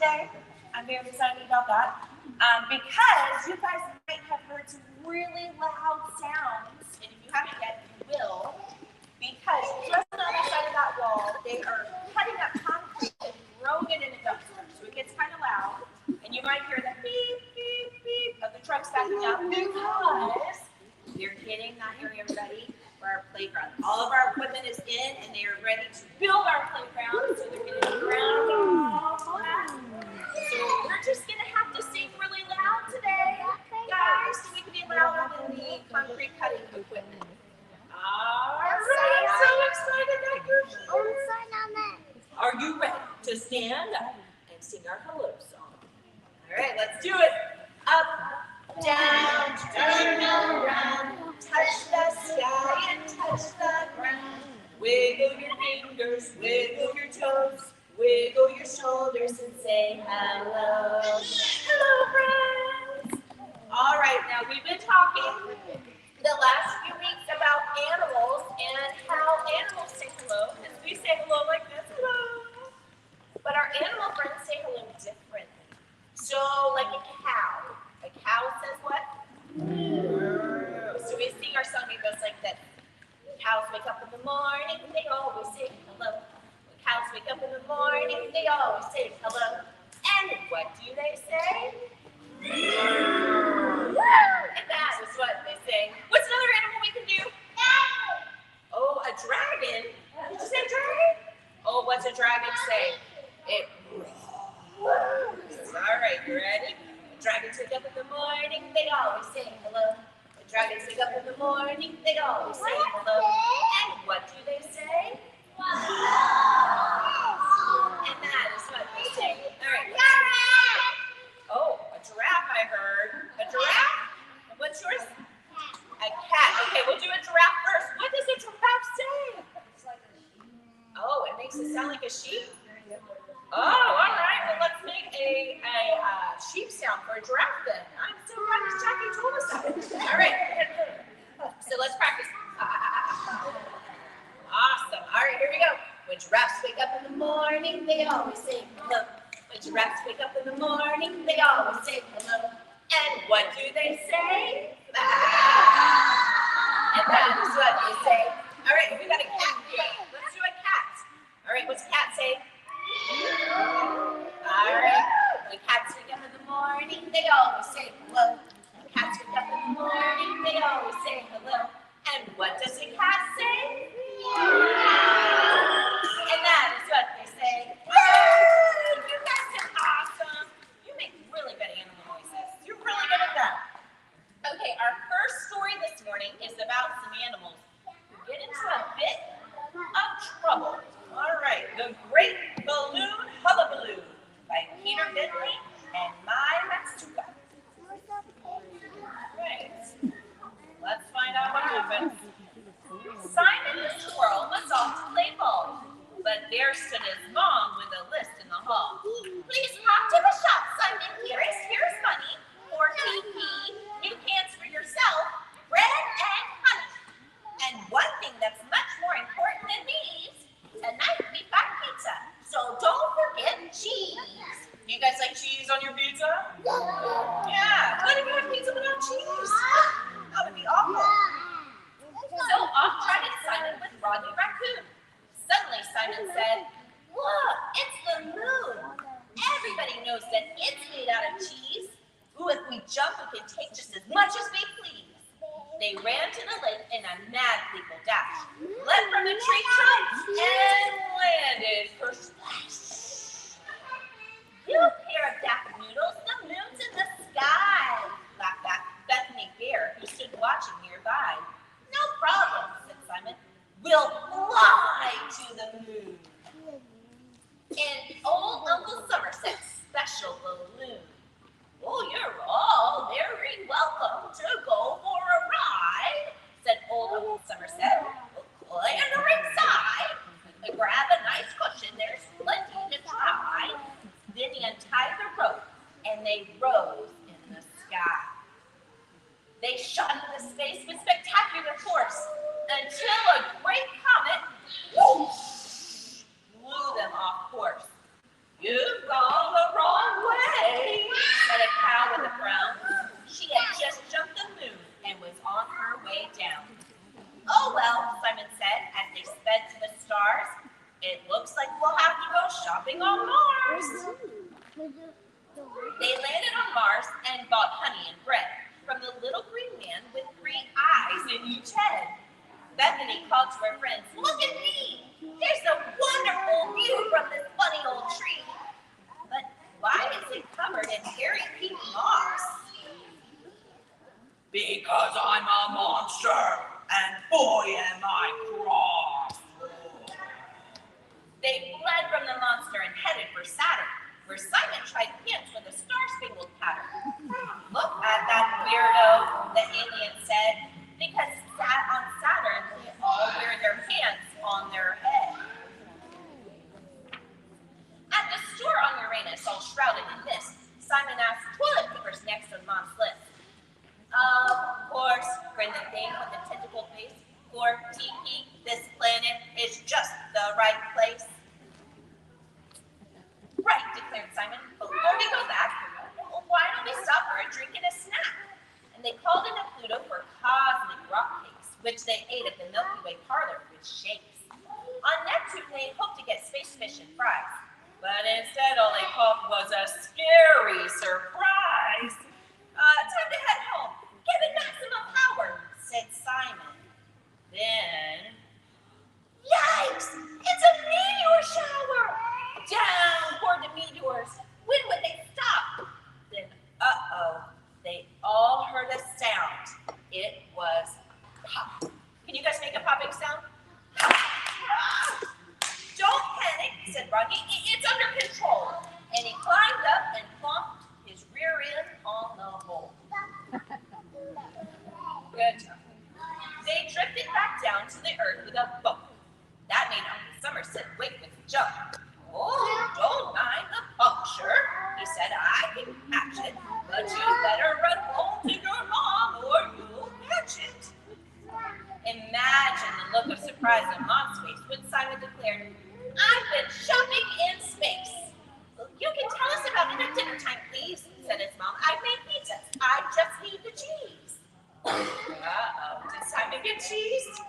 today. I'm very excited about that because you guys might have heard some really loud sounds, and if you haven't yet, you will, because just on the other side of that wall, they are cutting up concrete and throwing it in a dumpster, so it gets kind of loud, and you might hear the beep, beep, beep of the trucks backing up because they're getting that area ready for our playground. All of our equipment is in, and they are ready to build our playground, so they're getting the ground all flat. So we're just going to have to sing really loud today, guys, so we can be louder than the concrete cutting equipment. All right, I'm so excited that you're here. Are you ready to stand up and sing our hello song? All right, let's do it. Up, down, turn around, touch the sky and touch the ground. Wiggle your fingers, wiggle your toes, wiggle your shoulders and say hello. Hello, friends. All right, now we've been talking the last few weeks about animals and how animals say hello, because we say hello like this, hello. But our animal friends say hello differently. So, like a cow. A cow says what? So we sing our song, it goes like this. Cows wake up in the morning, they always say hello. When cows wake up in the morning, they always say hello. And what do they say? And that is what they say. What's another animal we can do? Oh, a dragon. Did you say dragon? Oh, what's a dragon say? It roars. All right, you ready? Dragons wake up in the morning, they always say hello. When dragons wake up in the morning, they always say hello. And what do they say? And that is what they say. All right. Oh, a giraffe I heard. A giraffe? And what's yours? A cat. Okay, we'll do a giraffe first. What does a giraffe say? Oh, it makes it sound like a sheep? Oh, all right. Well, let's make a sheep sound for a giraffe then. I'm so glad Miss Jackie told us that. All right. So let's practice. Awesome. All right, here we go. When giraffes wake up in the morning, they always say hello. When giraffes wake up in the morning, they always say hello. And what do they say? And that is what they say. All right, we got a cat here. Let's do a cat. All right, what's a cat say? All right. When cats wake up in the morning, they always say hello. When cats wake up in the morning, they always say hello. And what does a cat say? And that is what they say. You guys are awesome. You make really good animal noises. You're really good at that. Okay, our first story this morning is about some animals who get into a bit of trouble. All right, The Great Balloon Hullabaloo by Peter Bentley and Mai Matsuka. Right. Let's find out what happens. Simon the squirrel was off to play ball, but there stood his mom with a list in the hall. Please hop to the shop, Simon. Here's money. 14p, new pants for yourself, bread and honey. And one thing that's much more important than these, tonight we've got pizza, so don't forget cheese. You guys like cheese on your pizza? Yeah. What if you have pizza without cheese? That would be awful. So off trotted Simon with Rodney Raccoon. Suddenly Simon said, look, it's the moon. Everybody knows that it's made out of cheese. Ooh, if we jump, we can take just as much as we please. They ran to the lake in a mad gleeful dash, leapt from the tree trunk, and landed kersplash. You pair of daft noodles, the moon's in the sky, laughed Bethany Bear, who stood watching nearby. No problem, said Simon. We'll fly to the moon. In old Uncle Somerset's special balloon. Oh, you're all very welcome to go for a ride, said old Uncle Somerset. Climb the ringside. Grab a nice cushion, there's plenty to try. Then he untied the rope, and they rose in the sky. They shot into space with spectacular force until a great comet whoosh, blew them off course. You've gone the wrong It looks like we'll have to go shopping on Mars. They landed on Mars and bought honey and bread from the little green man with 3 eyes in each head. Bethany called to her friends, "Look at me! There's a wonderful view from this funny old tree. But why is it covered in hairy pink moss?" Because I'm a monster, and boy am I cross. They fled from the monster and headed for Saturn, where Simon tried pants with a star-spangled pattern. "Look at that weirdo," the alien said, because on Saturn they all wear their pants on their head. At the store on Uranus, all shrouded in mist, Simon asked toilet papers next on Mom's list. "Of course," grinned the thing with the tentacled face. "For TP, this planet is just the right place." "Right," declared Simon. "But before we go back, why don't we stop for a drink and a snack?" And they called into Pluto for cosmic rock cakes, which they ate at the Milky Way parlor with shakes. On Neptune, they hoped to get space fish and fries, but instead all they caught was a scary surprise. "Time to head home. Give it maximum power," said Simon. Then, yikes! It's a meteor shower! Down poured the meteors. When would they stop? Then, they all heard a sound. It was pop. Can you guys make a popping sound? "Don't panic," said Rodney. "It's under control." And he climbed up and plumped his rear end on the hole. Good job. They drifted back down to the earth with a bump. That made Uncle Somerset wake with a jump. "Oh, don't mind the puncture," he said. "I can patch it, but you better run home to your mom or you'll catch it." Imagine the look of surprise on Mom's face when Simon declared, "I've been shopping in space." "You can tell us about it at dinner time, please," said his mom. "I've made pizzas. I just need the cheese." Did Simon get cheese?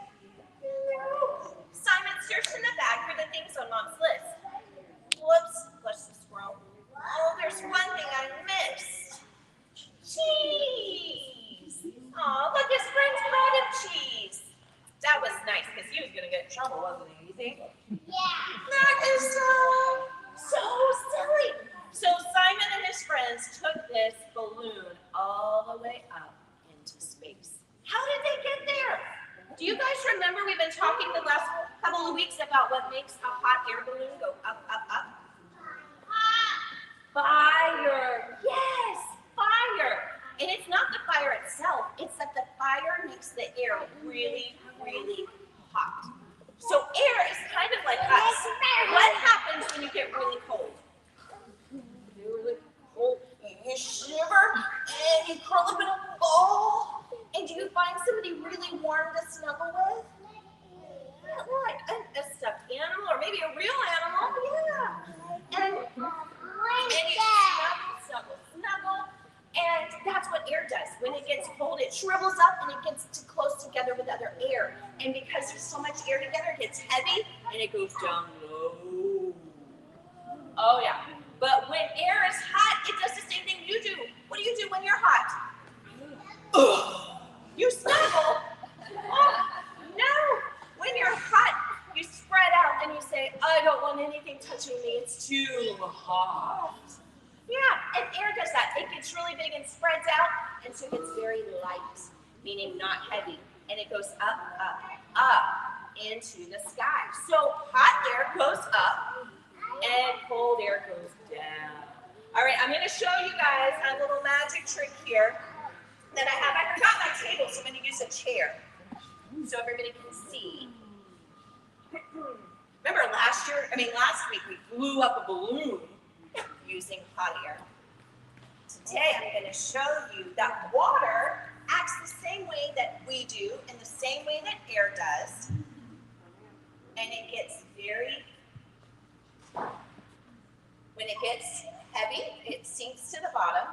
No. Simon searched in the bag for the things on Mom's list. "Whoops," blushed the squirrel. "Oh, there's one thing I missed. Cheese." "Aw, look, his friends brought him cheese." That was nice, because he was going to get in trouble, wasn't he? You think? Yeah. That is so silly. So Simon and his friends took this balloon all the way up into space. How did they get there? Do you guys remember we've been talking the last couple of weeks about what makes a hot air balloon go up, up, up? Fire. Yes, fire. And it's not the fire itself. It's that the fire makes the air really, really hot. So air is kind of like us. What happens when you get really cold? Really cold. You shiver and you curl up in a ball. And do you find somebody really warm to snuggle with? Like a stuffed animal or maybe a real animal. Yeah. And you snuggle. And that's what air does. When it gets cold, it shrivels up and it gets too close together with other air. And because there's so much air together, it gets heavy and it goes down low. Oh, yeah. But when air is hot, it does the same thing you do. What do you do when you're hot? You snuggle. Oh, no. When you're hot, you spread out and you say, "I don't want anything touching me. It's too hot." Yeah, and air does that. It gets really big and spreads out, and so it gets very light, meaning not heavy. And it goes up, up, up into the sky. So hot air goes up, and cold air goes down. All right, I'm going to show you guys a little magic trick here that I have. I forgot my table, so I'm going to use a chair so everybody can see. Remember last week we blew up a balloon using hot air. Today I'm going to show you that water acts the same way that we do and the same way that air does. And it gets when it gets heavy, it sinks to the bottom.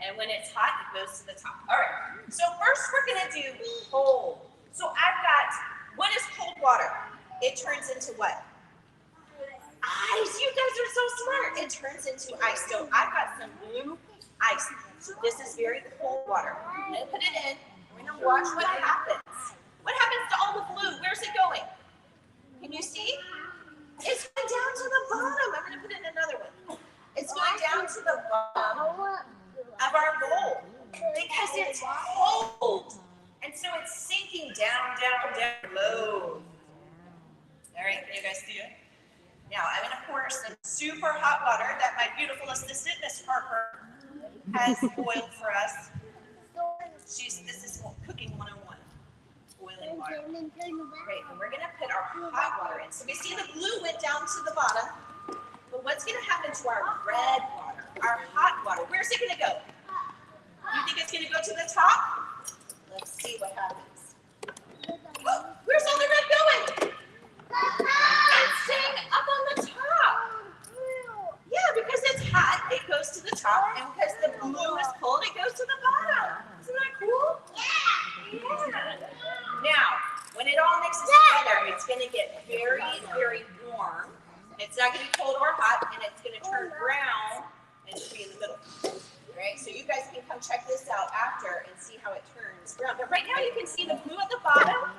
And when it's hot, it goes to the top. All right, so first we're going to do cold. So I've got, what is cold water? it turns into what? Ice. You guys are so smart. It turns into ice. So I've got some blue ice. So this is very cold water. I'm going to put it in. We're going to watch what happens. What happens to all the blue? Where's it going? Can you see? It's going down to the bottom. I'm going to put in another one. It's going down to the bottom of our bowl because it's cold. And so it's sinking down, down, down low. All right, can you guys see it? Now I'm going to pour some super hot water that my beautiful assistant, Miss Harper, has boiled for us. This is cooking 101. Boiling water. Great, and we're going to put our hot water in. So we see the blue went down to the bottom, but what's going to happen to our red water, our hot water? Where's it going to go? You think it's going to go to the top? Let's see what happens. Oh, where's all the red going? It's staying up on the top. Yeah, because it's hot, it goes to the top, and because the blue is cold, it goes to the bottom. Isn't that cool? Yeah. Now, when it all mixes together, it's going to get very, very warm. It's not going to be cold or hot, and it's going to turn brown and be in the middle. All right, so you guys can come check this out after and see how it turns brown. But right now, you can see the blue at the bottom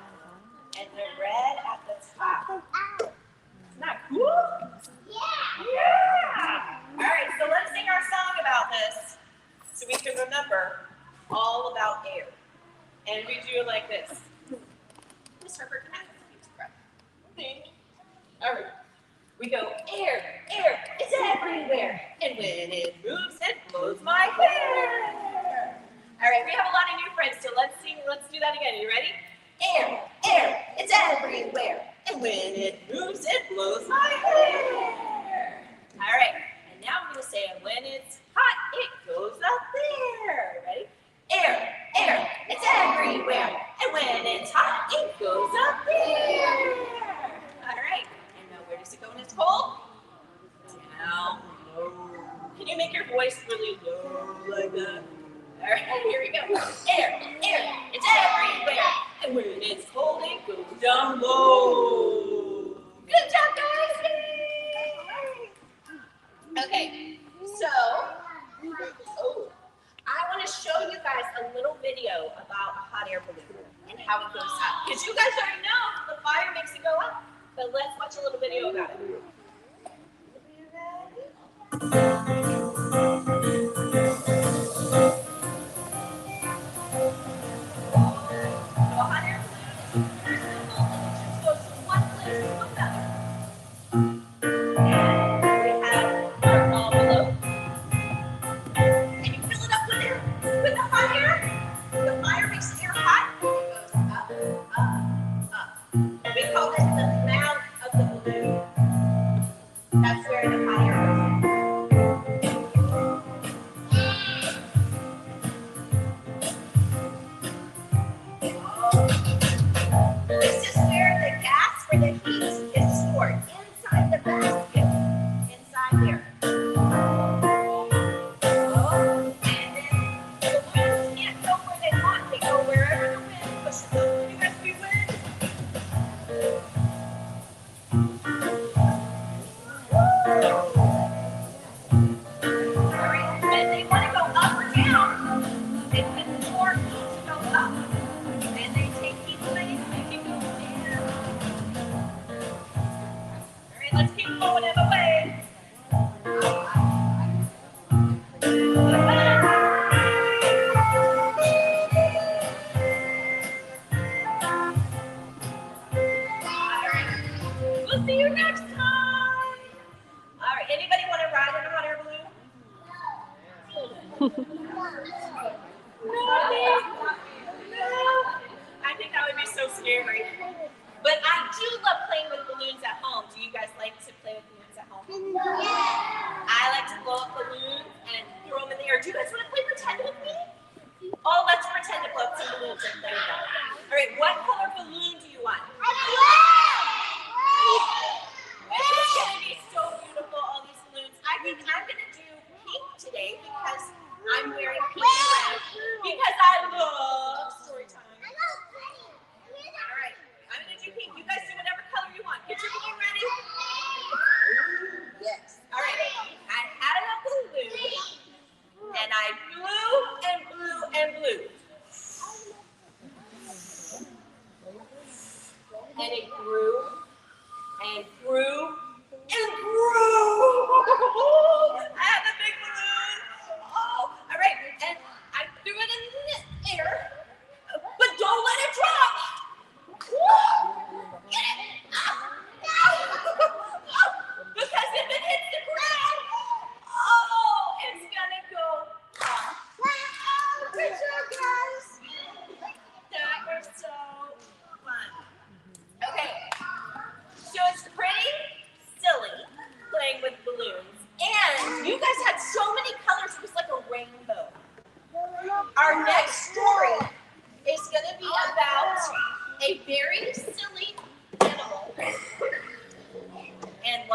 and the red at the top. Isn't that cool? Yeah. All right, so let's sing our song about this so we can remember all about air. And we do it like this. Miss Harper, can I have a deep breath? Thank you. All right. We go, air, air, it's everywhere. And when it moves, it blows my hair. All right, we have a lot of new friends, so let's do that again. Are you ready? Air, air, it's everywhere. And when it moves, it blows my hair. All right, and now I'm going to say it. When it's hot, it goes up there. Ready? Air, air, it's everywhere. And when it's hot, it goes up there. All right, and now where does it go when it's cold? Down low. Can you make your voice really low like that? All right, here we go. Air, air, it's everywhere. And when it's cold, it goes down low. Good job, guys. Yay. Okay, so, I want to show you guys a little video about a hot air balloon and how it goes up. Because you guys already know the fire makes it go up. But let's watch a little video about it. That's where the fire goes. This is where the gas for the heat is stored inside the basket, inside here. And then the balloons can't go where they want. They go wherever the wind pushes them. You guys be wind? All right, and they want to go up or down. They put more heat to go up. And they take heat away and make it go down. All right, let's keep going in the way. We'll see you next time. All right, anybody want to ride in a hot air balloon? No. I think that would be so scary. But I do love playing with balloons at home. Do you guys like to play with balloons at home? Yeah. I like to blow up balloons and throw them in the air. Do you guys want to play pretend with me? Oh, let's pretend to blow up some balloons and play with them. All right, what color balloon do you want? This is going to be so beautiful, all these balloons. I think I'm going to do pink today because I'm wearing pink and red because I love story time. All right, I'm going to do pink. You guys do whatever color you want.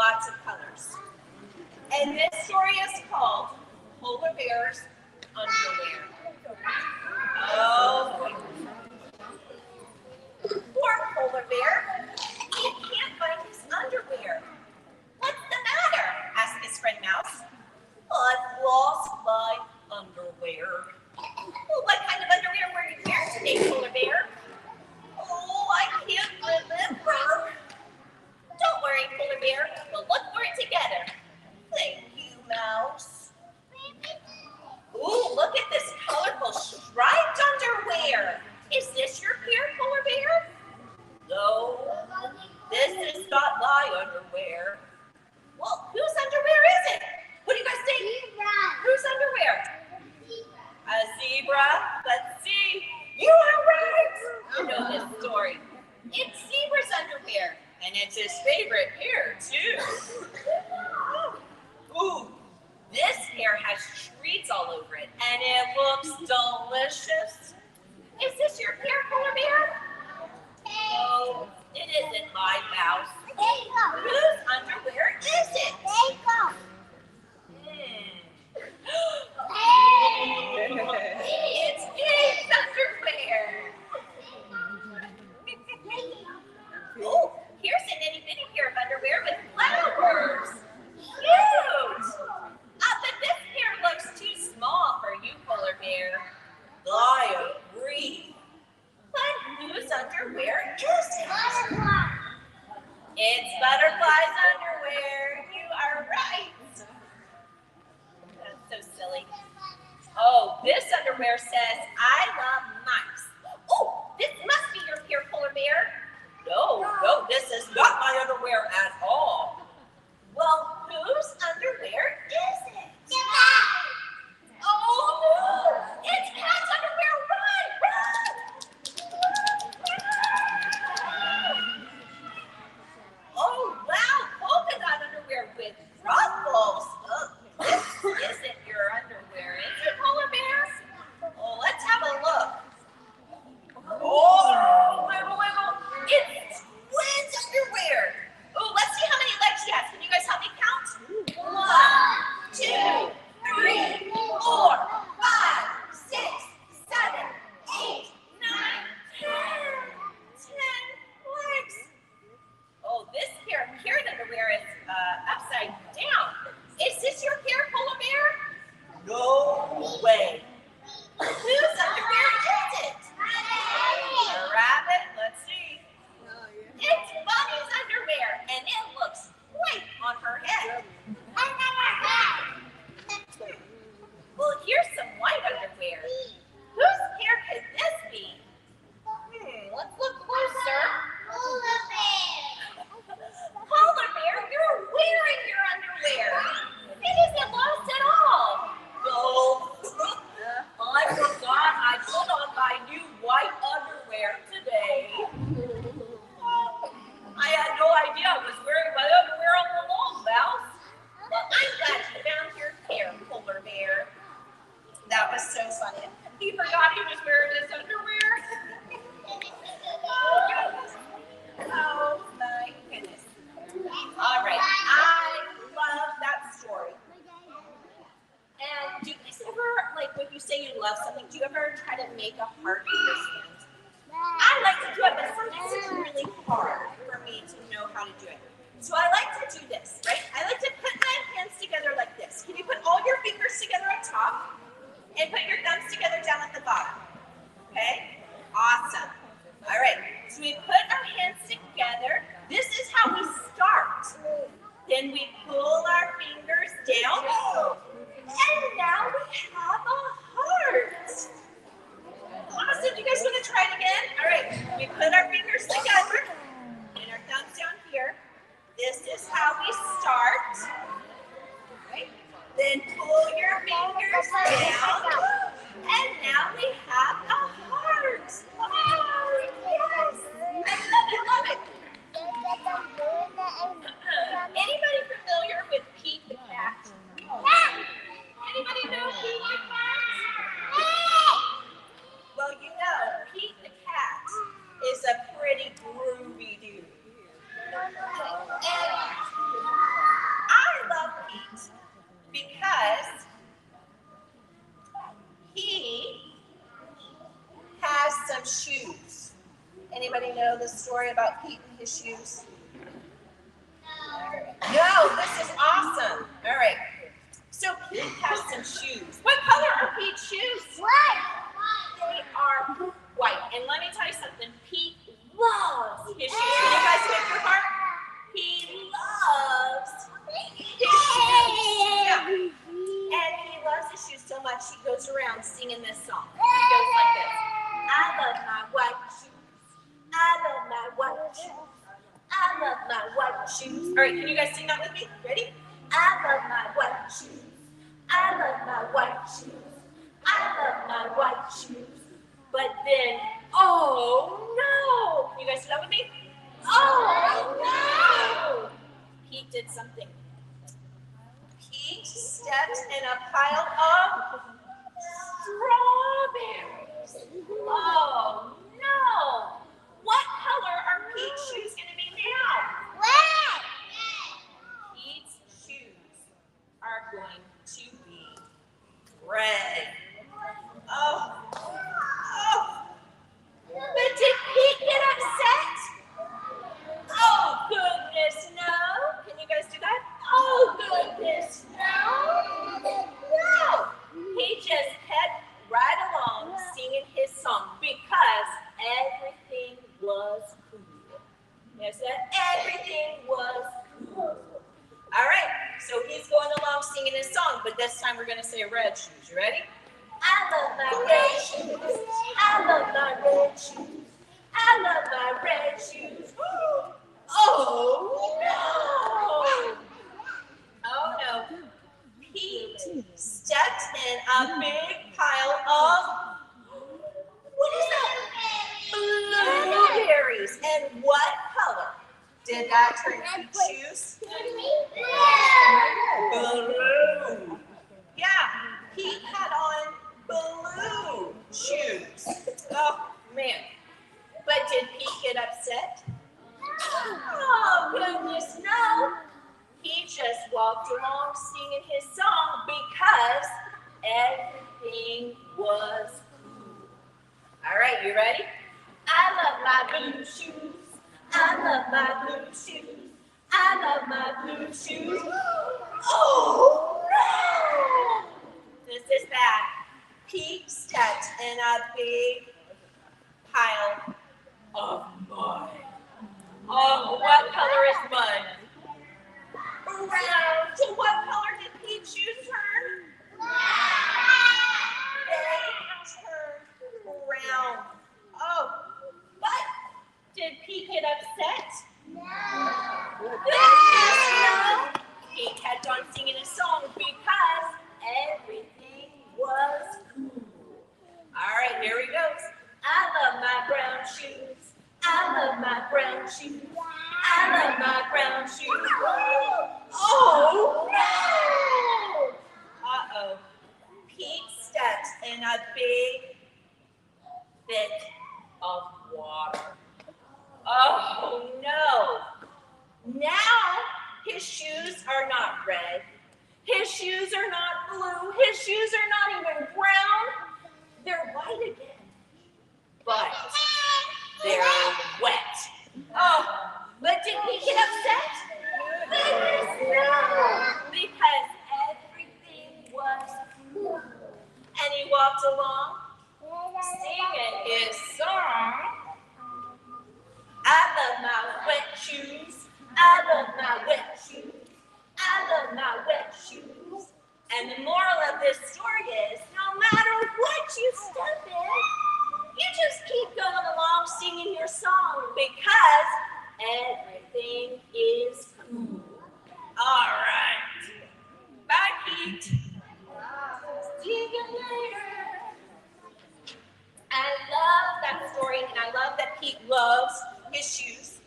lots of colors. And this story is called Polar Bear's Underwear. Oh, poor polar bear. He can't find his underwear. What's the matter? Asked his friend Mouse. I've lost my underwear. Well, what kind of underwear were you wearing today, polar bear? Oh, I can't remember. Don't worry, polar bear. We'll look for it together. Thank you, Mouse. Ooh, look at this colorful striped underwear. Is this your pair, polar bear? No, this is not my underwear. Well, whose underwear is it? What do you guys think? Zebra. Whose underwear? A zebra. Let's see. You are right. You know this story. It's zebra's underwear, and it's his favorite pair, too. Ooh, this hair has treats all over it, and it looks delicious. Is this your pair, polar bear? No, it isn't my mouse. Whose underwear is it? It's his underwear. Oh, here's an itty bitty pair of underwear with flowers. Cute. But this pair looks too small for you, polar bear. I agree. But whose underwear is it? It's Butterfly's underwear. You are right. That's so silly. Oh, this underwear says, I love mice. Oh, this must be your pair, polar bear. No, this is not my underwear at all. Well, whose underwear is it? Oh, no! It's Pat's underwear! Run! Oh, wow! Polka dot underwear with ruffles. Oh, this isn't your underwear, is it, polar bear? Oh, let's have a look. Oh, wiggle, wiggle. It's twins underwear. Oh, let's see how many legs she has. Can you guys help me count? 1, 2, 3, 4, 5, 6, 7, 8, 9, 10. 10 legs. Oh, this pair of carrot underwear is upside down. Is this your pair, polar bear? No way. Whose underwear is it? A rabbit. Let's see. It's Bunny's underwear, and it looks great on her head. Well, here's some white underwear. Whose pair could this be? Let's look closer. Polar bear, you're wearing your underwear. It isn't lost at all. No. I forgot I put on my new white underwear today. I had no idea I was wearing my underwear all along, Mouse. Well, I'm glad you found your pair, polar bear. That was so funny. He forgot he was wearing his underwear. Oh, my goodness. All right. I love that story. And do you guys ever, like when you say you love something, do you ever try to make a heart with your hand? I like to do it, but sometimes it's really hard for me to know how to do it. So I like to do this, right? I like to put my hands together like this. Can you put all your fingers together up top and put your thumbs together down at the bottom? Okay? Awesome. All right. So we put our hands together. This is how we start. Then we pull our fingers down. And now we have a heart. Awesome. You guys want to try it again? All right. We put our fingers together and our thumbs down here. This is how we start. Right? Then pull your fingers down. And now we have a heart. Oh, yes. I love it. Anybody familiar with Pete the cat? Anybody know Pete the cat? Well, you know, Pete the cat is a pretty groovy dude. story about Pete and his shoes? No, this is awesome. All right. So Pete has some shoes. What color are Pete's shoes? White. They are white. And let me tell you something. Pete loves his shoes. Can you guys make your heart? He loves his shoes. Yeah. And he loves his shoes so much, he goes around singing this song. He goes like this. I love my white shoes. I love my white shoes. I love my white shoes. All right, can you guys sing that with me? Ready? I love my white shoes. I love my white shoes. I love my white shoes. But then, oh no! Can you guys do that with me? Oh no! Pete did something. Pete stepped in a pile of strawberries. Oh no! What color are Pete's shoes going to be now? Red! Pete's shoes are going to be red. Oh. Oh. But did Pete get upset? Oh, goodness, no. Can you guys do that? Oh, goodness, no. No. He just kept right along singing his song because everything was cool. Yes, everything was cool. All right, so he's going along singing his song, but this time we're going to say red shoes. You ready? I love my red shoes. I love my red shoes. I love my red shoes. Oh, no. Oh, no. Pete stepped in a big pile of, what is that? Blueberries. And what color did that turn Pete's shoes? Blue. Yeah, Pete had on blue shoes. Oh, man. But did Pete get upset? Oh, goodness, no. He just walked along singing his song because everything was cool. All right, you ready? I love my blue shoes. I love my blue shoes. I love my blue shoes. Oh, no! This is bad. Pete stepped in a big pile of mud. Oh, what color is mud? Brown. So what color did Pete's shoes turn? They turned brown. Oh, but did Pete get upset? No. No. He kept on singing a song because everything was cool. All right, here he goes. I love my brown shoes. I love my brown shoes. I love my brown shoes. Oh, no! Uh-oh. Pete stepped in a big bit of water. Oh, no. Now his shoes are not red. His shoes are not blue. His shoes are not even brown. They're white again. But they're wet. Oh, but did he get upset? Goodness, no. Because everything was cool. And he walked along singing his song. I love my wet shoes. I love my wet shoes. I love my wet shoes. And the moral of this story is, no matter what you step in, you just keep going along singing your song because everything is cool. All right. Bye, Pete. See you later. I love that story, and I love that Pete loves his shoes.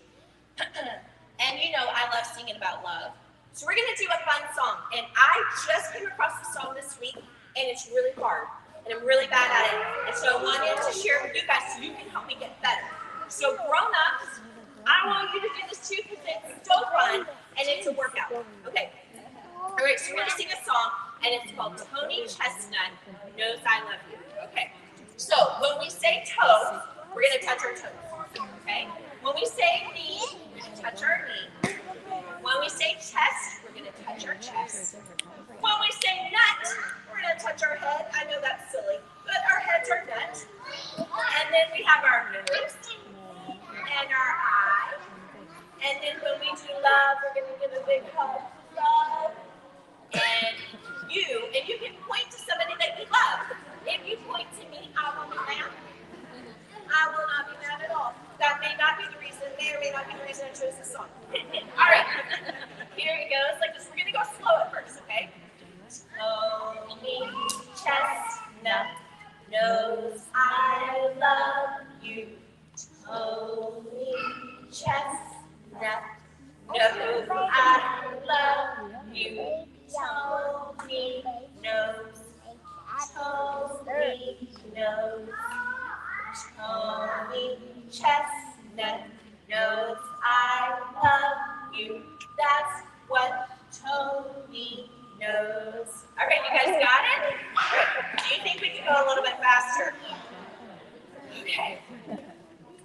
And you know, I love singing about love. So we're going to do a fun song. And I just came across the song this week, and it's really hard. And I'm really bad at it. And so I wanted to share it with you guys so you can help me get better. So grown-ups, I want you to do this too because it's so fun, and it's a workout. Okay. All right, so we're going to sing a song, and it's called Tony Chestnut Knows I Love You. Okay. So when we say toes, we're going to touch our toes. Okay? When we say knee, we're going to touch our knee. When we say chest, we're going to touch our chest. When we say nut, we're going to touch our head. I know that's silly, but our heads are nut. And then we have our nose and our eye. And then when we do love, we're going to give a big hug. Love. And you can point to somebody that you love. If you point to me, I will be mad. I will not be mad at all. That may not be the reason, may or may not be the reason I chose this song. All right, here it goes like this. We're going to go slow at first, okay? Tony, chestnut, nose, I love you. Tony, chestnut, nose, I love you. Tony, nose, Tony, nose, Tony, chestnut, nose, I love you. That's what Tony knows. All right, you guys got it? Great. Do you think we can go a little bit faster? Okay.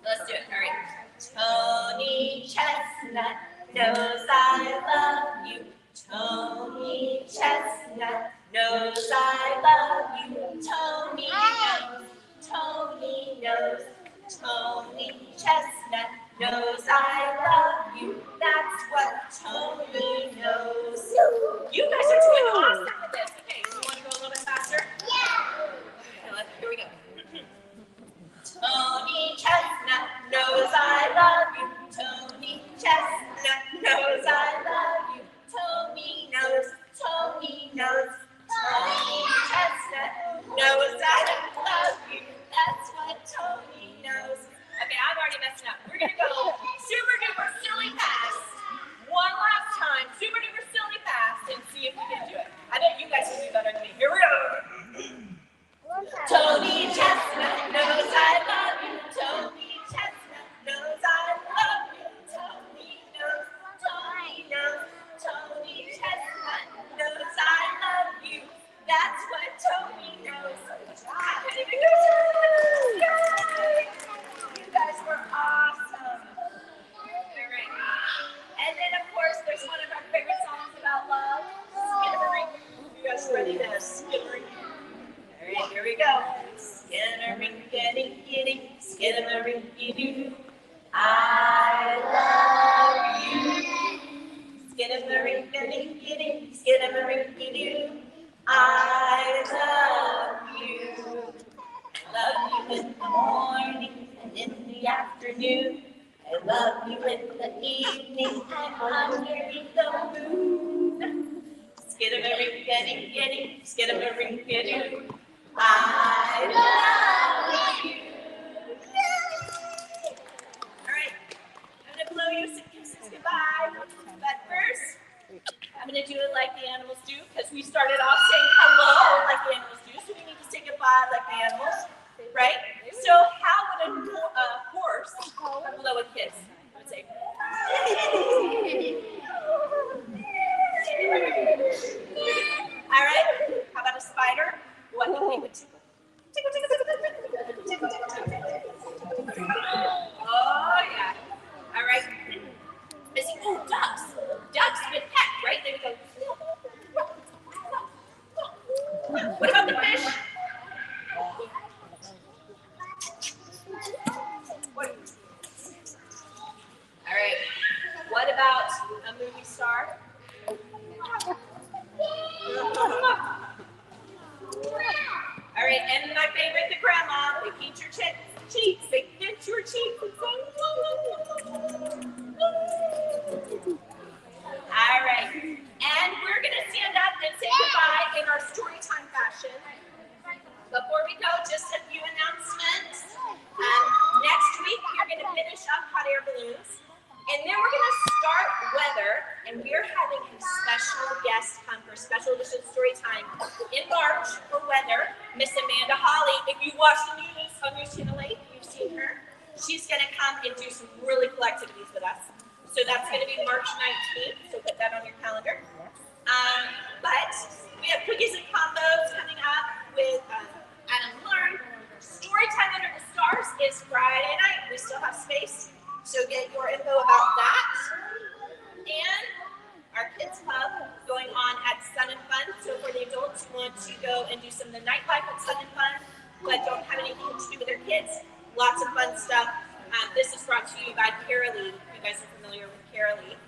Let's do it. All right. Tony Chestnut knows I love you. Tony Chestnut knows I love you. Tony knows. Tony knows. Tony Chestnut knows I love you. That's what Tony knows. You guys are doing awesome with this. Okay, so you want to go a little bit faster? Yeah. Okay, here we go. Tony Chestnut knows I love you. Tony Chestnut knows I love you. Tony knows. Tony knows. Tony Chestnut knows I love you. That's what Tony knows. Okay, I'm already messing up. We're gonna go super duper silly fast. One last time, super duper silly fast, and see if we can do it. I bet you guys can do better than me. Here we go. Tony Chestnut knows I love you. Tony Chestnut knows I love you. Tony knows. Tony knows. Tony Chestnut knows I love you. That's what Tony knows. You guys were awesome. All right. And then, of course, there's one of our favorite songs about love, Skidamarinky. You guys ready to Skidamarinky? All right, here we go. Skidamarinky-dinky-dink, Skidamarinky-doo. I love you. Skidamarinky-dinky-dink, Skidamarinky-doo. I love you. I love you in the morning and in the afternoon. I love you in the evening and under the moon. Skidamarinky-dinky-dink, Skidamarinky-doo. I love you. All right, I'm going to blow you some kisses goodbye. But first, I'm going to do it like the animals do, because we started off saying hello like the animals do, so we need to say goodbye like the animals, right? So how would a horse blow a kiss? I would say, all right, how about a spider? What do they would tickle? Tickle, tickle, tickle, tickle, tickle, tickle. Oh, yeah. All right. Oh, ducks. Ducks would peck, right? They would go. What about the fish? All right. What about a movie star? All right, and my favorite, the grandma. They pinch your cheeks. They pinch your cheeks. All right, and we're going to stand up and say goodbye in our story time fashion. Before we go, just a few announcements. Next week, we're going to finish up hot air balloons. And then we're going to start weather, and we're having a special guest come for special edition story time in March for weather, Miss Amanda Holly. If you watch the news on News Channel 8, you've seen her. She's going to come and do some really cool activities with us. So that's going to be March 19th, so put that on your calendar. But we have cookies and combos coming up with Adam Learn. Story time under the stars is Friday night. We still have space. So get your info about that. And our kids club going on at Sun and Fun. So for the adults who want to go and do some of the nightlife at Sun and Fun, but don't have anything to do with their kids, lots of fun stuff. This is brought to you by Carolee. You guys are familiar with Carolee.